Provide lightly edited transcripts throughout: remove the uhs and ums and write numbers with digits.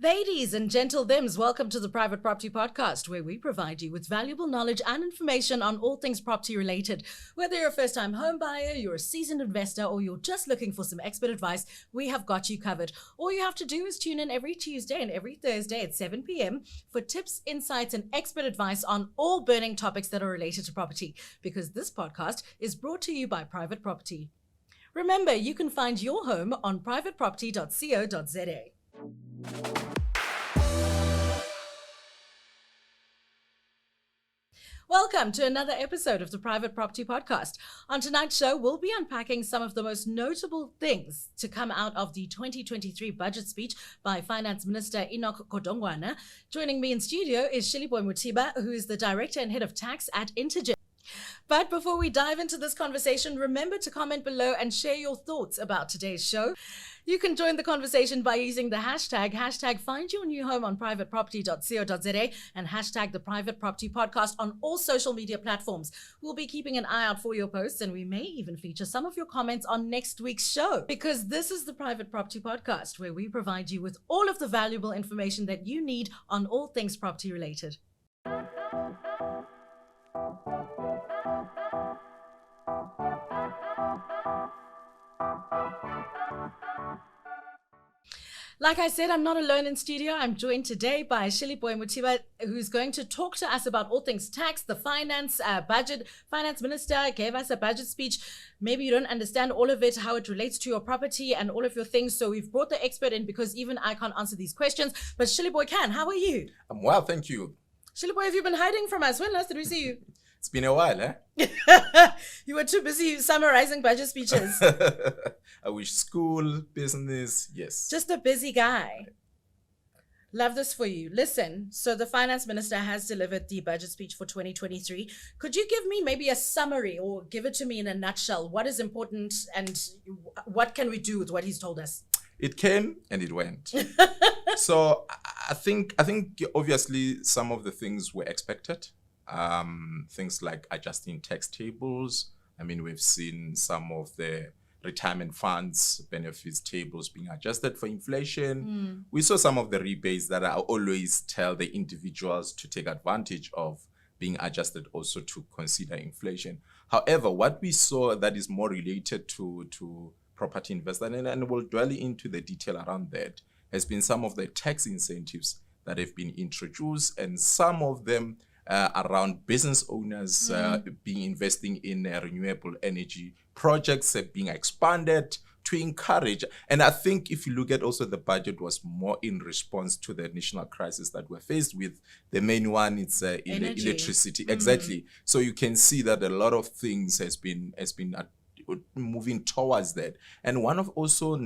Ladies and gentle thems, welcome to the Private Property Podcast, where we provide you with valuable knowledge and information on all things property related. Whether you're a first-time home buyer, you're a seasoned investor, or you're just looking for some expert advice, we have got you covered. All you have to do is tune in every Tuesday and every Thursday at 7 p.m. for tips, insights, and expert advice on all burning topics that are related to property, because this podcast is brought to you by Private Property. Remember, you can find your home on privateproperty.co.za. Welcome to another episode of the Private Property Podcast. On tonight's show, we'll be unpacking some of the most notable things to come out of the 2023 budget speech by Finance Minister Enoch Godongwana. Joining me in studio is Shiliboy Mutiba, who is the Director and Head of Tax at Intergen. But before we dive into this conversation, remember to comment below and share your thoughts about today's show. You can join the conversation by using the hashtag find your new home on privateproperty.co.za and hashtag the Private Property Podcast on all social media platforms. We'll be keeping an eye out for your posts, and we may even feature some of your comments on next week's show, because this is the Private Property Podcast, where we provide you with all of the valuable information that you need on all things property related. Like I said, I'm not alone in studio. I'm joined today by Shiliboy Mutiba, who's going to talk to us about all things tax, the finance, budget. Finance Minister gave us a budget speech. Maybe you don't understand all of it, how it relates to your property and all of your things. So we've brought the expert in because even I can't answer these questions. But Shiliboy can. How are you? I'm well, thank you. Shiliboy, have you been hiding from us? When last did we see you? It's been a while, eh? You were too busy summarizing budget speeches. I wish school, business, yes. Just a busy guy. Love this for you. Listen, so the Finance Minister has delivered the budget speech for 2023. Could you give me maybe a summary or give it to me in a nutshell? What is important and what can we do with what he's told us? It came and it went. So I think obviously some of the things were expected. Things like adjusting tax tables. I mean, we've seen some of the retirement funds benefits tables being adjusted for inflation. We saw some of the rebates that I always tell the individuals to take advantage of being adjusted also to consider inflation. However, what we saw that is more related to property investment, and we'll dwell into the detail around that, has been some of the tax incentives that have been introduced, and some of them around business owners investing in renewable energy projects being expanded to encourage. And I think if you look at also the budget was more in response to the national crisis that we're faced with. The main one, it's electricity. Exactly. So you can see that a lot of things has been moving towards that. And one of also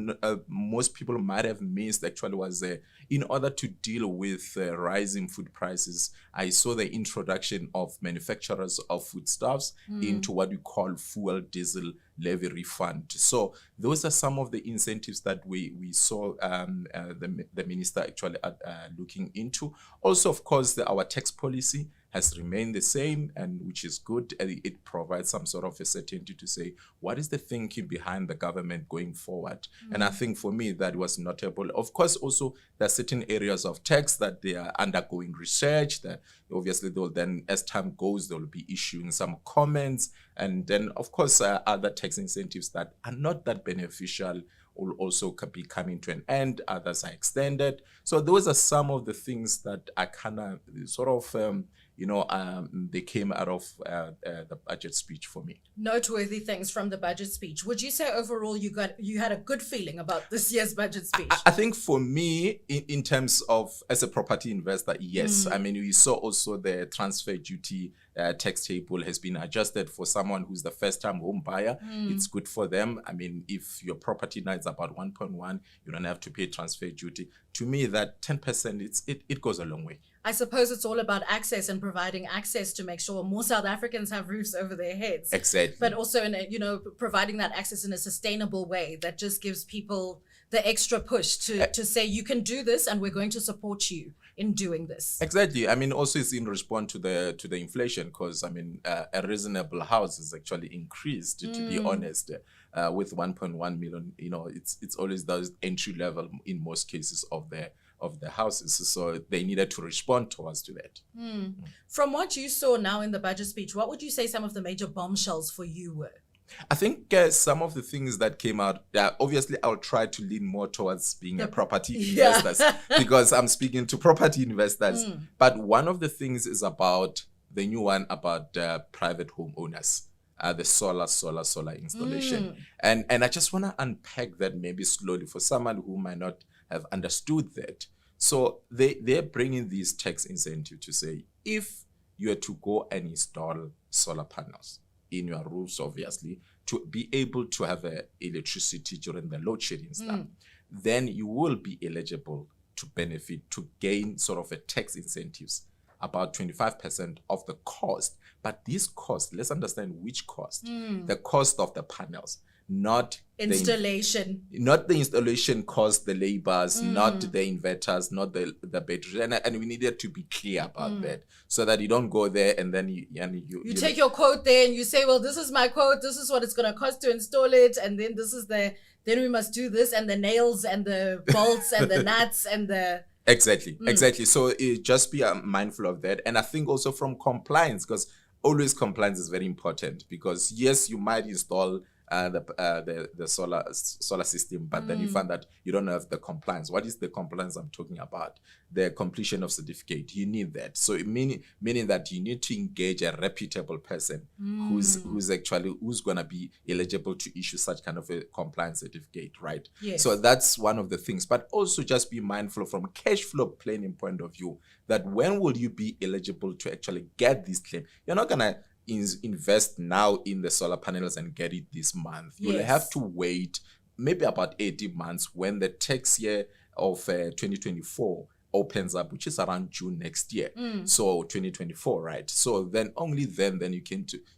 most people might have missed actually was in order to deal with rising food prices, I saw the introduction of manufacturers of foodstuffs into what we call fuel diesel levy refund. So those are some of the incentives that we saw the minister actually looking into. Also, of course, our tax policy has remained the same, and which is good. It provides some sort of a certainty to say, what is the thinking behind the government going forward? And I think for me, that was notable. Of course, also, there are certain areas of tax that they are undergoing research. That obviously, they'll then, as time goes, they'll be issuing some comments. And then, of course, other tax incentives that are not that beneficial will also be coming to an end. Others are extended. So those are some of the things that are kind of sort of they came out of the budget speech for me. Noteworthy things from the budget speech. Would you say overall you had a good feeling about this year's budget speech? I think for me, in terms of as a property investor, yes. I mean, we saw also the transfer duty tax table has been adjusted for someone who's the first-time home buyer. It's good for them. I mean, if your property now is about 1.1, you don't have to pay transfer duty. To me, that 10%, it goes a long way. I suppose it's all about access and providing access to make sure more South Africans have roofs over their heads. Exactly. But also providing that access in a sustainable way that just gives people the extra push to say you can do this and we're going to support you in doing this. Exactly. I mean, also it's in response to the inflation, because I mean, a reasonable house is actually increased, to be honest, with 1.1 million. It's always those entry level in most cases of of the houses. So they needed to respond towards to that. From what you saw now in the budget speech, what would you say some of the major bombshells for you were? I think some of the things that came out, obviously I'll try to lean more towards being a property investors because I'm speaking to property investors. But one of the things is about the new one about private homeowners, the solar installation. And I just want to unpack that maybe slowly for someone who might not have understood that. So they're bringing these tax incentive to say, if you are to go and install solar panels in your roofs, obviously, to be able to have electricity during the load shedding stuff, then you will be eligible to benefit, to gain sort of a tax incentives, about 25% of the cost. But this cost, let's understand which cost. The cost of the panels, not installation. Not the installation cost, the labors, not the inverters, not the batteries. And we needed to be clear about that so that you don't go there and then you take your quote there and you say, well, this is my quote, this is what it's going to cost to install it, and then this is then we must do this, and the nails and the bolts and the nuts and the... Exactly. So just be mindful of that. And I think also from compliance, because always compliance is very important, because yes, you might install the solar system, but then you find that you don't have the compliance. What is the compliance I'm talking about? The completion of certificate. You need that. So meaning that you need to engage a reputable person who's going to be eligible to issue such kind of a compliance certificate, right? Yes. So that's one of the things. But also just be mindful from cash flow planning point of view, that when will you be eligible to actually get this claim? You're not going to invest now in the solar panels and get it this month. You'll have to wait maybe about 18 months when the tax year of 2024 opens up, which is around June next year. So 2024, right? So then only then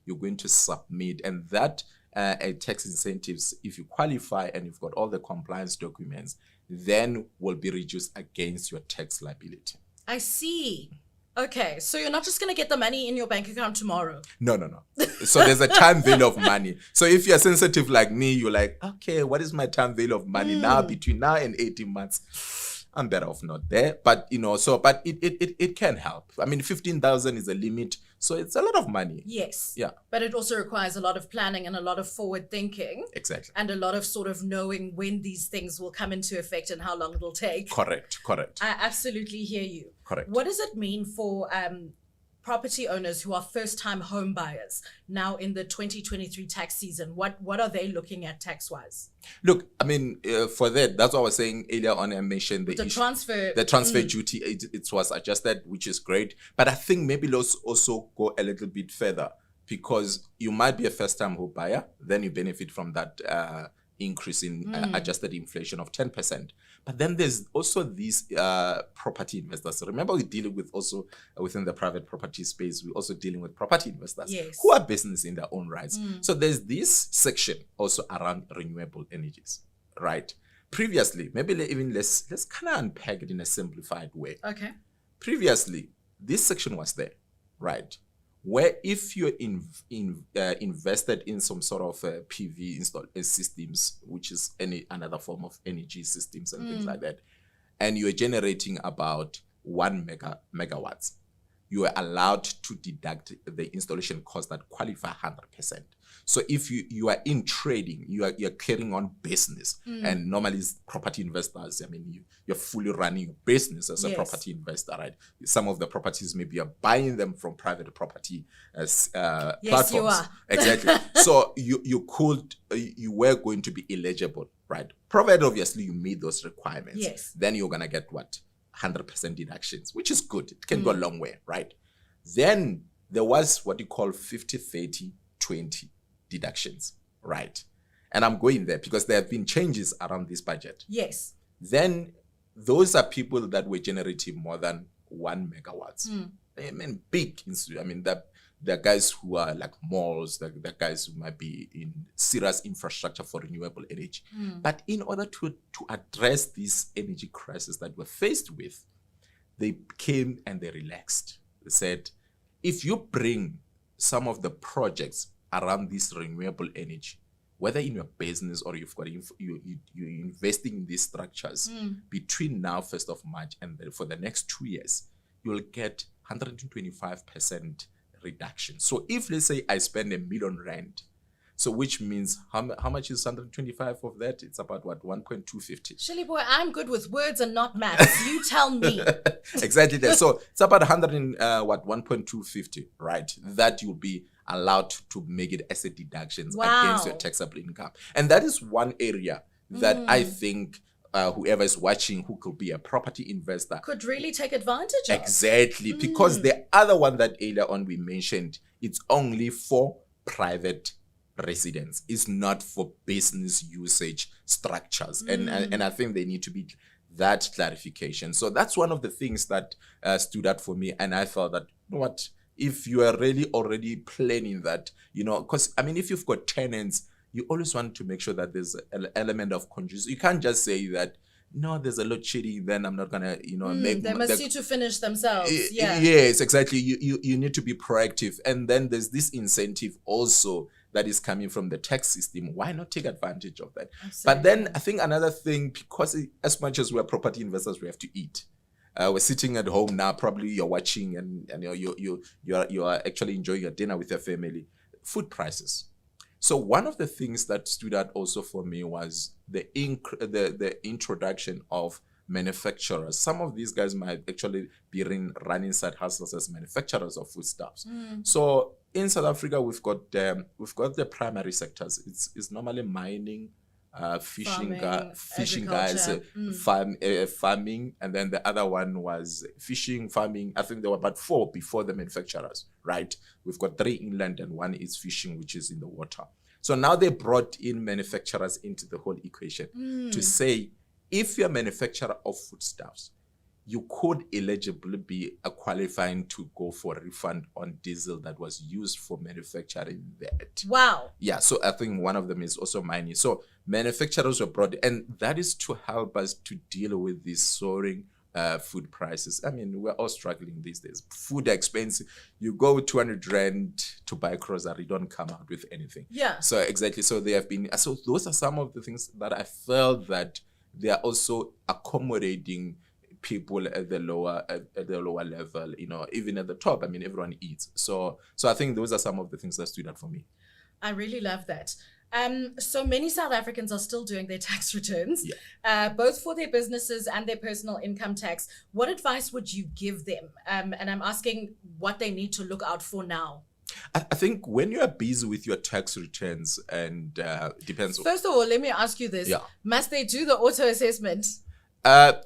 you're going to submit, and that tax incentives, if you qualify and you've got all the compliance documents, then will be reduced against your tax liability. I see. Okay, so you're not just going to get the money in your bank account tomorrow. No. So there's a time value of money. So if you're sensitive like me, you're like, okay, what is my time value of money now? Between now and 18 months, I'm better off not there. But, but it can help. I mean, 15,000 is a limit. So it's a lot of money. Yes. Yeah. But it also requires a lot of planning and a lot of forward thinking. Exactly. And a lot of sort of knowing when these things will come into effect and how long it'll take. Correct. I absolutely hear you. Correct. What does it mean for property owners who are first-time home buyers now in the 2023 tax season? What are they looking at tax-wise? Look, I mean, for that's what I was saying earlier on. I mentioned the transfer duty. It was adjusted, which is great. But I think maybe let's also go a little bit further, because you might be a first-time home buyer, then you benefit from that increase in adjusted inflation of 10%. But then there's also these property investors. Remember, we're dealing with also within the private property space, we're also dealing with property investors who are business in their own rights. So there's this section also around renewable energies, right? Previously, maybe even let's kind of unpack it in a simplified way. Okay. Previously, this section was there, right? Where if you're invested in some sort of PV install systems, which is another form of energy systems and things like that, and you're generating about 1 megawatts, you are allowed to deduct the installation cost that qualify 100%. So if you are in trading, you're carrying on business, and normally it's property investors, I mean, you're fully running your business as a property investor, right? Some of the properties, maybe you're buying them from private property as platforms. Yes, you are. Exactly. So you were going to be eligible, right? Provided obviously you meet those requirements. Yes. Then you're gonna get what? 100% deductions, which is good. It can go a long way, right? Then there was what you call 50, 30, 20 deductions, right? And I'm going there because there have been changes around this budget. Yes. Then those are people that were generating more than 1 megawatts. I mean, big. I mean, there are guys who are like malls, there are guys who might be in serious infrastructure for renewable energy. But in order to address this energy crisis that we're faced with, they came and they relaxed. They said, if you bring some of the projects around this renewable energy, whether in your business or you've got you're investing in these structures, between now 1st of March and for the next 2 years, you'll get 125% reduction. So if, let's say, I spend R1 million, so which means how much is 125 of that? It's about what, 1.250. Shelly boy, I'm good with words and not maths. You tell me. Exactly that. So it's about 1.250, right? That you'll be allowed to make it as a deductions against your taxable income. And that is one area that I think whoever is watching who could be a property investor could really take advantage of. Exactly. Because the other one that earlier on we mentioned, it's only for private residents. It's not for business usage structures. And I think they need to be that clarification. So that's one of the things that stood out for me. And I felt that, you know what, if you are really already planning that, because I mean, if you've got tenants, you always want to make sure that there's an element of conjuice. You can't just say that, no, there's a load shedding, then I'm not gonna, make. They must see to finish themselves. Yeah. Yes, exactly. You need to be proactive, and then there's this incentive also that is coming from the tax system. Why not take advantage of that? Absolutely. But then I think another thing, because as much as we're property investors, we have to eat. We're sitting at home now. Probably you're watching, and you are actually enjoying your dinner with your family. Food prices. So one of the things that stood out also for me was the introduction of manufacturers. Some of these guys might actually be running side hustles as manufacturers of foodstuffs. So in South Africa, we've got the primary sectors. It's normally mining, fishing guys, farming, and then the other one was fishing, farming. I think there were about 4 before the manufacturers, right? We've got 3 inland and 1 is fishing, which is in the water. So now they brought in manufacturers into the whole equation to say, if you're a manufacturer of foodstuffs, you could eligibly be qualifying to go for a refund on diesel that was used for manufacturing that. Wow. Yeah, so I think one of them is also mining. So manufacturers were brought, and that is to help us to deal with these soaring food prices. I mean, we're all struggling these days. Food expensive. You go 200 Rand to buy grocery, you don't come out with anything. Yeah. So exactly. So they have been. So those are some of the things that I felt that they are also accommodating people at the lower level. Even at the top. I mean, everyone eats. So I think those are some of the things that stood out for me. I really love that. So many South Africans are still doing their tax returns, both for their businesses and their personal income tax. What advice would you give them? And I'm asking what they need to look out for now. I think when you are busy with your tax returns, and depends. First of all, let me ask you this. Must they do the auto assessment?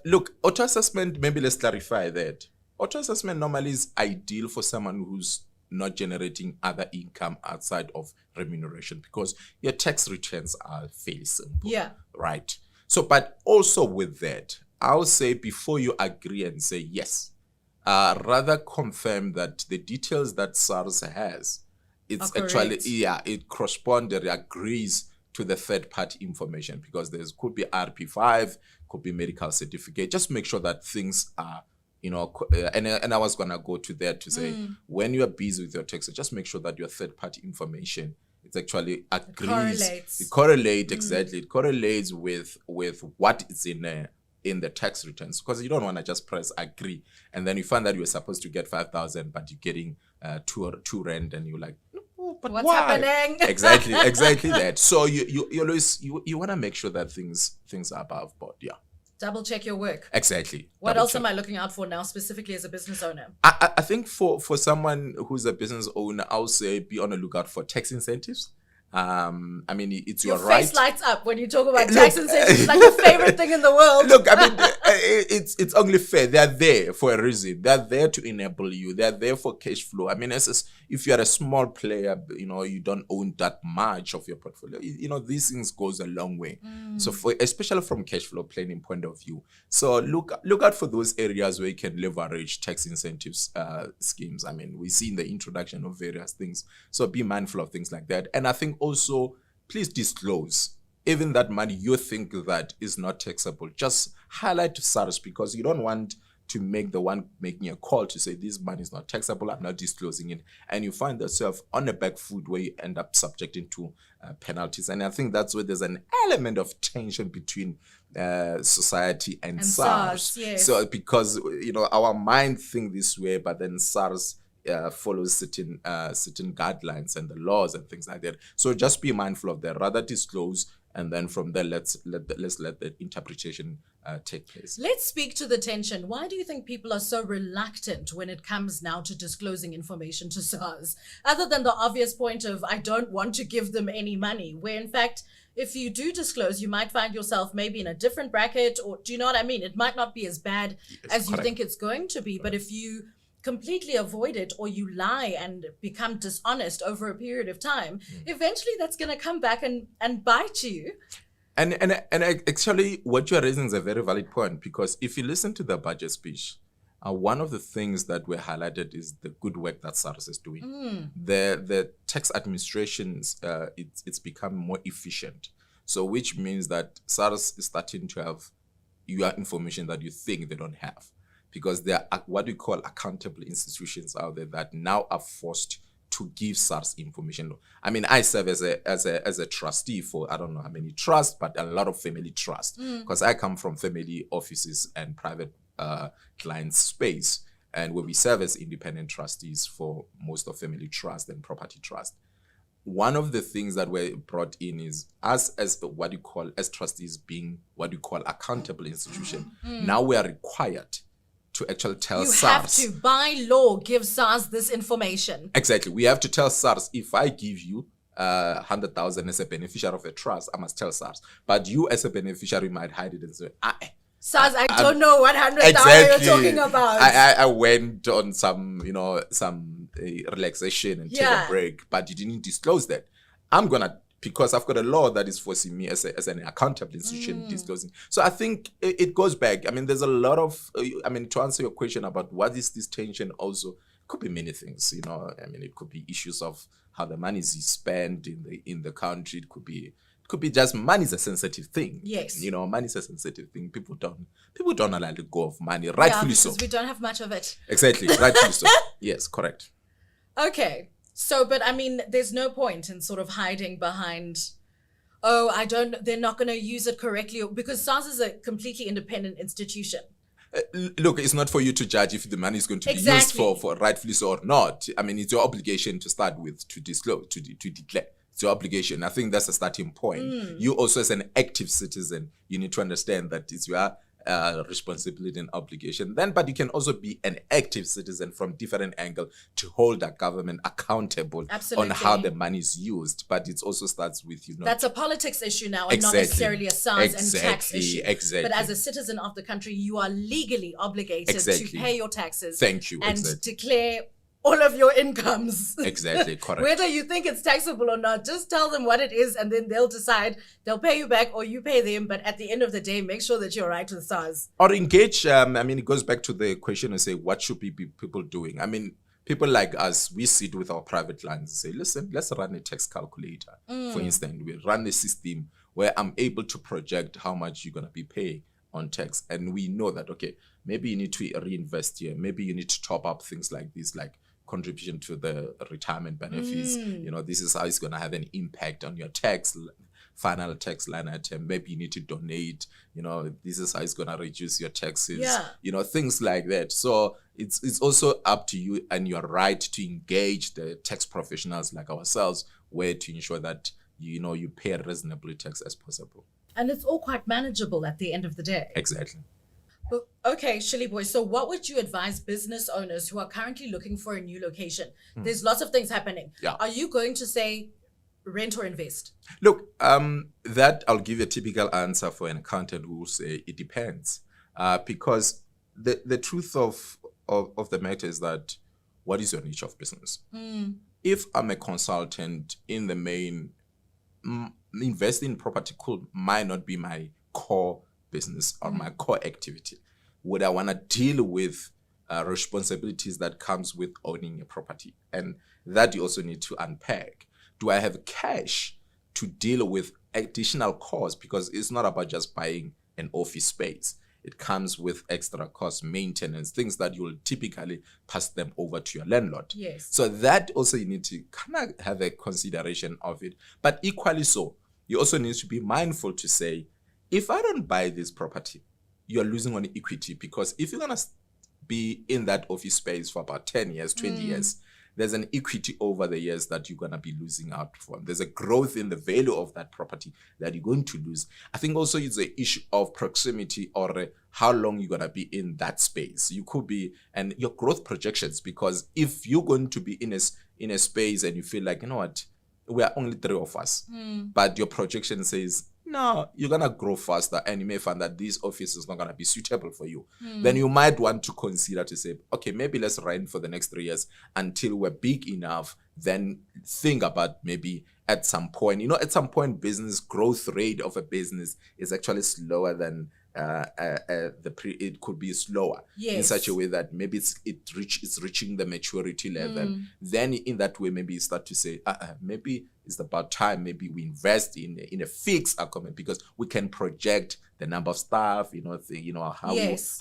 Look, auto assessment, maybe let's clarify that. Auto assessment normally is ideal for someone who's not generating other income outside of remuneration, because your tax returns are fairly simple. Yeah. Right. So, but also with that, I'll say before you agree and say yes, rather confirm that the details that SARS has, it's actually, it corresponds, it agrees to the third party information, because there could be RP5, could be medical certificate. Just make sure that things are, and I was going to go to that to say, when you are busy with your tax, just make sure that your third party information, it actually agrees. It correlates, exactly. It correlates with what is in the tax returns, because you don't want to just press agree and then you find that you're supposed to get 5,000 but you're getting 2 Rand, and you're like, but what's why? happening? exactly that. So you always want to make sure that things are above board. Double check your work. Exactly. What else am I looking out for now, specifically as a business owner? I think for someone who's a business owner, I'll say be on the lookout for tax incentives. I mean, it's your right. Your face lights up when you talk about tax incentives. It's like your favorite thing in the world. Look, I mean, it's only fair. They're there for a reason. They're there to enable you. They're there for cash flow. I mean, if you're a small player, you don't own that much of your portfolio. These things goes a long way. So especially from cash flow planning point of view. So look out for those areas where you can leverage tax incentives schemes. I mean, we see in the introduction of various things. So be mindful of things like that. And I think also, please disclose even that money you think that is not taxable. Just highlight to SARS, because you don't want to make the one making a call to say this money is not taxable, I'm not disclosing it, and you find yourself on the back foot where you end up subjecting to penalties. And I think that's where there's an element of tension between society and SARS. Yes. So because our mind think this way, but then SARS follows certain guidelines and the laws and things like that. So just be mindful of that. Rather disclose, and then from there let's let the interpretation take place. Let's speak to the tension. Why do you think people are so reluctant when it comes now to disclosing information to SARS? Other than the obvious point of, I don't want to give them any money, where in fact, if you do disclose, you might find yourself maybe in a different bracket, or do you know what I mean? It might not be as bad as you think it's going to be, but if you completely avoid it, or you lie and become dishonest over a period of time, eventually that's going to come back and bite you. And actually, what you're raising is a very valid point, because if you listen to the budget speech, one of the things that were highlighted is the good work that SARS is doing. The tax administrations, it's become more efficient. So which means that SARS is starting to have your information that you think they don't have, because there are what we call accountable institutions out there that now are forced to give SARS information. I mean, I serve as a trustee for, I don't know how many trusts, but a lot of family trusts, because I come from family offices and private client space, and where we serve as independent trustees for most of family trust and property trust. One of the things that were brought in is us as what you call, as trustees being what you call accountable institution. Now we are required to actually tell SARS. You have to, by law, give SARS this information. Exactly. We have to tell SARS, if I give you 100,000 as a beneficiary of a trust, I must tell SARS. But you as a beneficiary might hide it and say, SARS, I don't know what 100,000 exactly. you're talking about. I went on some relaxation and take a break, but you didn't disclose that. I'm gonna, because I've got a law that is forcing me as an accountable institution disclosing. So I think it goes back. I mean, there's a lot of, to answer your question about what is this tension also, it could be many things, it could be issues of how the money is spent in the country. It could be just money is a sensitive thing. Yes. Money is a sensitive thing. People don't allow to go of money, rightfully so. Because we don't have much of it. Exactly, rightfully so. Yes, correct. Okay. So, but I mean, there's no point in sort of hiding behind, they're not going to use it correctly, because SARS is a completely independent institution. Look, it's not for you to judge if the money is going to be used for rightfully so or not. I mean, it's your obligation to start with, to disclose, to declare. It's your obligation. I think that's a starting point. You also, as an active citizen, you need to understand that it's your responsibility and obligation. But you can also be an active citizen from different angle to hold the government accountable on how the money is used. But it also starts with That's a politics issue now, and not necessarily a SARS and tax issue. But as a citizen of the country, you are legally obligated to pay your taxes. Thank you. And declare all of your incomes. Exactly, correct. Whether you think it's taxable or not, just tell them what it is, and then they'll decide. They'll pay you back or you pay them. But at the end of the day, make sure that you're right with SARS. Or engage. It goes back to the question and say, what should people doing? I mean, people like us, we sit with our private clients and say, listen, let's run a tax calculator. For instance, we run a system where I'm able to project how much you're going to be paying on tax. And we know that, okay, maybe you need to reinvest here. Maybe you need to top up things like this, like contribution to the retirement benefits. This is how it's going to have an impact on your final tax line item. Maybe you need to donate. This is how it's going to reduce your taxes. Things like that. So it's also up to you and your right to engage the tax professionals like ourselves, where to ensure that you pay as reasonably tax as possible. And it's all quite manageable at the end of the day. Exactly. Okay, Shilly Boy, so what would you advise business owners who are currently looking for a new location? There's lots of things happening. Are you going to say rent or invest? Look, that I'll give you a typical answer for an accountant who will say it depends. Because the truth of the matter is that, what is your niche of business? If I'm a consultant in the main, investing in property might not be my core business or my core activity. Would I want to deal with responsibilities that comes with owning a property? And that you also need to unpack. Do I have cash to deal with additional costs? Because it's not about just buying an office space. It comes with extra cost, maintenance, things that you'll typically pass them over to your landlord. Yes. So that also you need to kind of have a consideration of it. But equally so, you also need to be mindful to say, if I don't buy this property, you're losing on equity, because if you're going to be in that office space for about 10 years, 20 years, there's an equity over the years that you're going to be losing out from. There's a growth in the value of that property that you're going to lose. I think also it's an issue of proximity, or how long you're going to be in that space. You could be, and your growth projections, because if you're going to be in a space and you feel like, you know what, we are only 3 of us, but your projection says, no, you're going to grow faster, and you may find that this office is not going to be suitable for you. Then you might want to consider to say, okay, maybe let's rent for the next 3 years until we're big enough. Then think about maybe at some point, business growth rate of a business is actually slower than it could be slower, in such a way that maybe it's reaching the maturity level. Then in that way, maybe you start to say, maybe it's about time, maybe we invest in a fixed accommodation, because we can project the number of staff,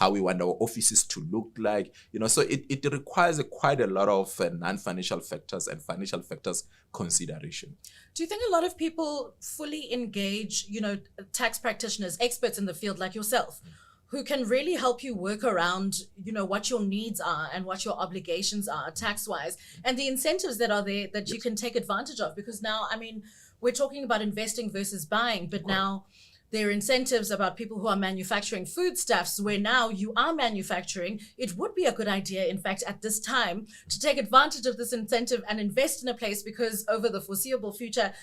how we want our offices to look like, so it requires quite a lot of non-financial factors and financial factors consideration. Do you think a lot of people fully engage, tax practitioners, experts in the field like yourself, who can really help you work around, what your needs are and what your obligations are tax-wise, and the incentives that are there that you can take advantage of? Because now, we're talking about investing versus buying, but now there are incentives about people who are manufacturing foodstuffs, where now you are manufacturing. It would be a good idea, in fact, at this time, to take advantage of this incentive and invest in a place, because over the foreseeable future,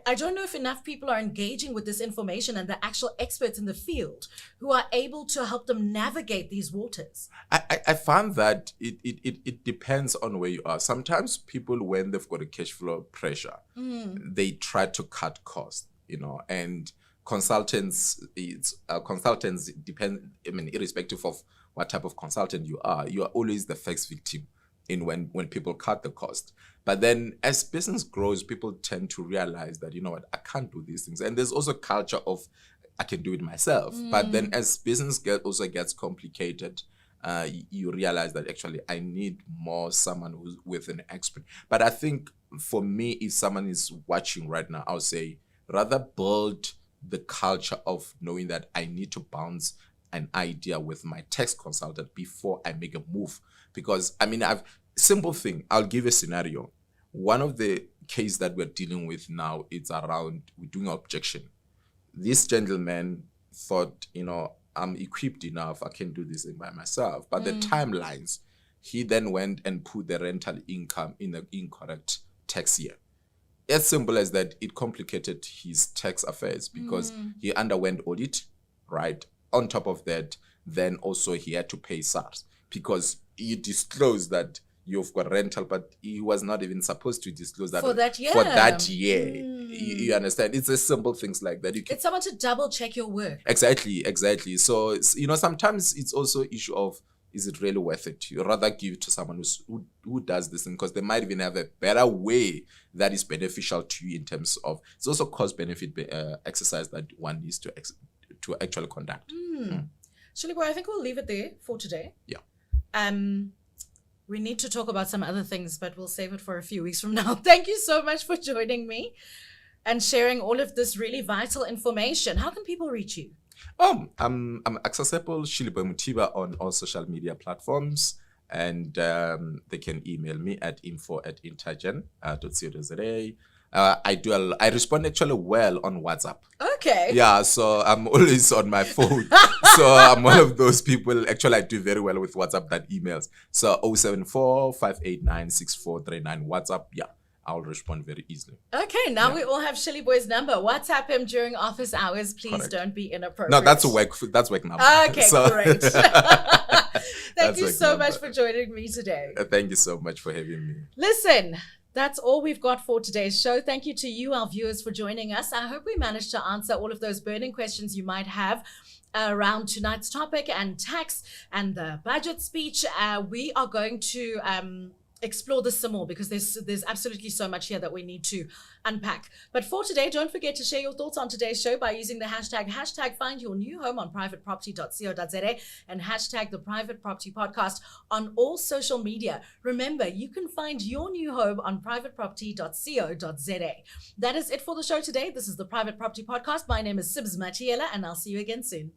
I don't know if enough people are engaging with this information and the actual experts in the field who are able to help them navigate these waters. I found that it depends on where you are. Sometimes people, when they've got a cash flow pressure, they try to cut costs, and consultants depend, irrespective of what type of consultant you are always the first victim in when people cut the cost. But then as business grows, people tend to realize that, I can't do these things. And there's also culture of, I can do it myself. But then as business gets complicated, you realize that actually I need someone who's with an expert. But I think for me, if someone is watching right now, I'll say, rather build the culture of knowing that I need to bounce an idea with my tax consultant before I make a move. Because simple thing, I'll give a scenario. One of the case that we're dealing with now, it's around, we're doing objection. This gentleman thought, I'm equipped enough, I can do this by myself. But the timelines, he then went and put the rental income in the incorrect tax year. As simple as that, it complicated his tax affairs, because he underwent audit, right? On top of that, then also he had to pay SARS, because he disclosed that you've got rental, but he was not even supposed to disclose that for that year. You understand? It's a simple things like that. It's someone to double check your work. Exactly. So, sometimes it's also issue of, is it really worth it? You rather give it to someone who does this thing, because they might even have a better way that is beneficial to you in terms of, it's also cost-benefit exercise that one needs to actually conduct. Shiliboy, I think we'll leave it there for today. Yeah. We need to talk about some other things, but we'll save it for a few weeks from now. Thank you so much for joining me and sharing all of this really vital information. How can people reach you? I'm accessible, Shiliboy Mutiba, on all social media platforms, and they can email me at info@intergen.co.za. I respond actually well on WhatsApp. Okay. Yeah, so I'm always on my phone. So I'm one of those people. Actually, I do very well with WhatsApp than emails. So 074-589-6439 WhatsApp. Yeah, I'll respond very easily. Okay, now we all have Shiliboy's number. WhatsApp him during office hours. Please don't be inappropriate. No, that's work number. Okay, great. Thank you so much for joining me today. Thank you so much for having me. Listen, that's all we've got for today's show. Thank you to you, our viewers, for joining us. I hope we managed to answer all of those burning questions you might have around tonight's topic and tax and the budget speech. We are going to explore this some more, because there's absolutely so much here that we need to unpack. But for today, don't forget to share your thoughts on today's show by using the hashtag find your new home on privateproperty.co.za and hashtag the Private Property Podcast on all social media. Remember, you can find your new home on privateproperty.co.za. That is it for the show today. This is the Private Property Podcast. My name is Sibs Matiela, and I'll see you again soon.